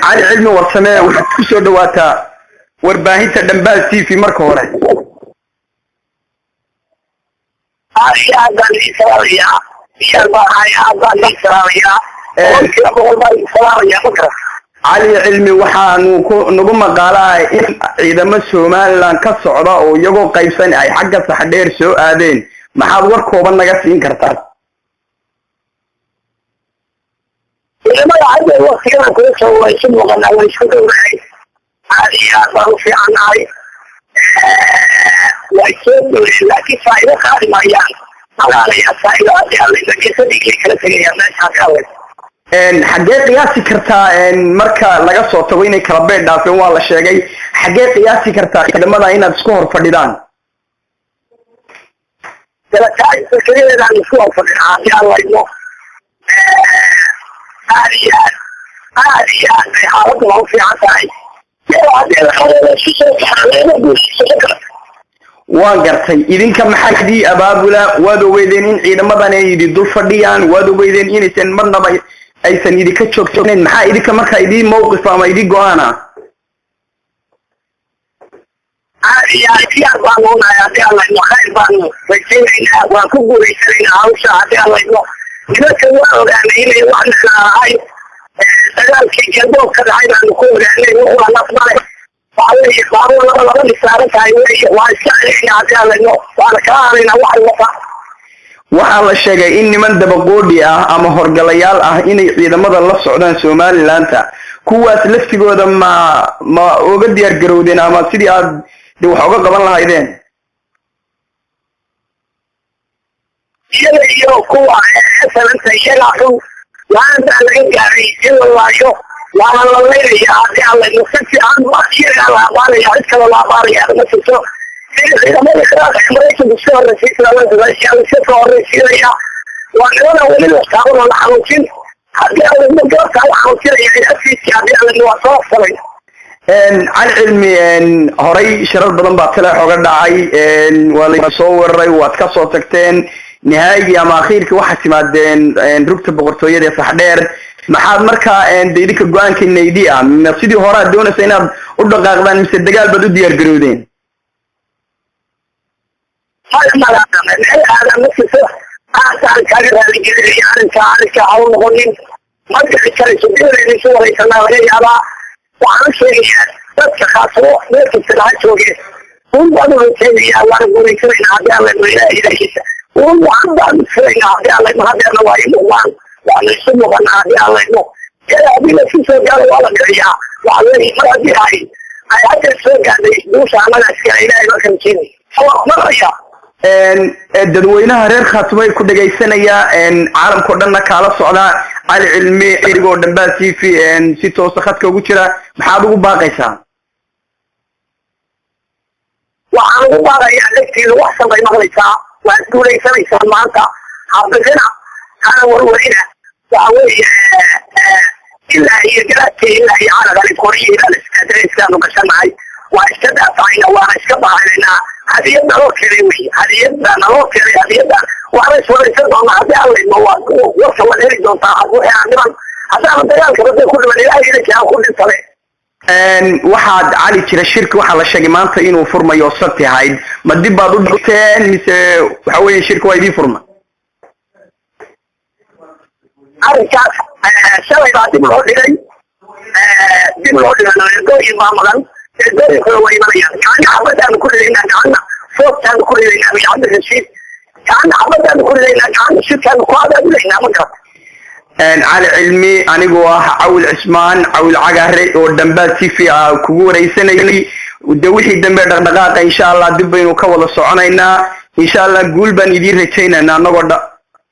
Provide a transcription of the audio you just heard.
علي علمي وسماه وحكسو دواتا warbaahinta dhanbaal TV marka hore علي علمي waxaanu nagu maqaalay in ciidamada Soomaaliland ka socda oo iyagoo qaybsan ay xagga saxdheer soo aadeen maxaad war kooban naga siin kartaa ciidamada hadda waqtigan ku soo waayay muuqana way isku dhawray هذه أصلا في عناي ويسود لكن فائدة خارجة يعني على الفائدة هذه اللي جسدي كذا تجي أنا شاكاوي حاجات قياسي كرتا مركا لقى صوت وين كربيت دافع والله شيء حاجات قياسي كرتا لما لا هنا تسكور فردان ترى كاي فكرة عن تسكور فردان يا الله يبو هذه حالته في عساي waan gartay idinka maxaadii abaabula waad ogeydeen in ciidamadan ay dul fadhiyaan waad ogeydeen inaysan marnaba aysan idinka joogteen maxaa idinka marka idin mowqif ama idin go'aana dagaalkii galbood ka dhacay baan ku ogaanay wuxuu nafmay waxay qaarada laba lisaaran tahay waa iska ciyaarayno waan ka aanayna waxa la sheegay in niman dabaqoodhi ah ama horgalayaal ah inay ciidamada la socdaan Soomaaliland kuwaas laftigooda ma uga diyaar garowdeen ama sidii aad wax uga qaban lahaydeen iyo kuwa sanadka iyaga وأنا أقول إلا الله شوف وأنا الله يا الله نفسي عن أخير على أباري يعرف كلا الأباري يعني مثل شو إذا ما يخرج حمريت بالشهر رسيت لا لا يعني سفر رسيت وأنا أقول له تعالوا على حوتين حتى أنا مقدر على حوتين يعني أسيس يعني على الوصف صلي على علمي هري شرط بدن بعتله حاجة داعي ولا يصور واتكسر تكتين نهاية ama akhirkii waxa timaadeen rugta boqortooyada saxdheer maxaad markaa idinka go'aankiinaydi ah sidii hore aad doonaysay inaad u dhaqaaqdaan mise dagaal bad u diyaar garowdeen وعندنا سينا على ما هذا نوايا مغان وعلى السمو غنا على إنه كذا أبينا في سجال ولا جريا وعلى مرضي هاي هذا السجال دوش عمل أشياء إلى ما كان كذي هو مريا dadweynaha reer Khaatmay ku dhageysanaya caalamka dhanna kala socda علي علمي iyagoo dhanbaal TV si toos ah khadka ugu jira maxaad ugu baaqaysaa waxaan ugu baaqayaa dadkii wax sabay maqlaysaa وأقول لك سامي سامانتا حافظنا أنا ورورينا وأقول إلا هي جلاتي إلا هي على ذلك كوريا إلى الإسكندرية كانوا كسمعي وأشتدى فعنا وأنا أشتبه علينا هذه يبدأ روكري هذه يبدأ روكري هذه يبدأ وأنا سوري سبب الله هذا أول المواد وصل وليري دون طاعة عندنا هذا من ذلك بس كل من إلهي لك يا كل الصلاة waxaad cali jira shirka waxa la sheegay maanta inuu furmayo sabti ahayd ma dib baad u dhigteen mise waxa weeye shirka waa idin furma arkaas shalay baa dib loo dhigay gooyin baa maqan gooyinkooda waa imanayaan gacana xabadaan ku ridaynaa gacana foogtaan ku ridaynaa bicabdi rashiid gacana xabadaan ku ridaynaa gacana shirkaan ku abaabulaynaa ma garata علي علمي أنا جوا عول عثمان عول عجاري ودنبال تيفي كبور يسني ودوحي دنبال دقائق إن شاء الله دبين وكوال الصعنينا إن شاء الله قول بني دير هتينا نقعد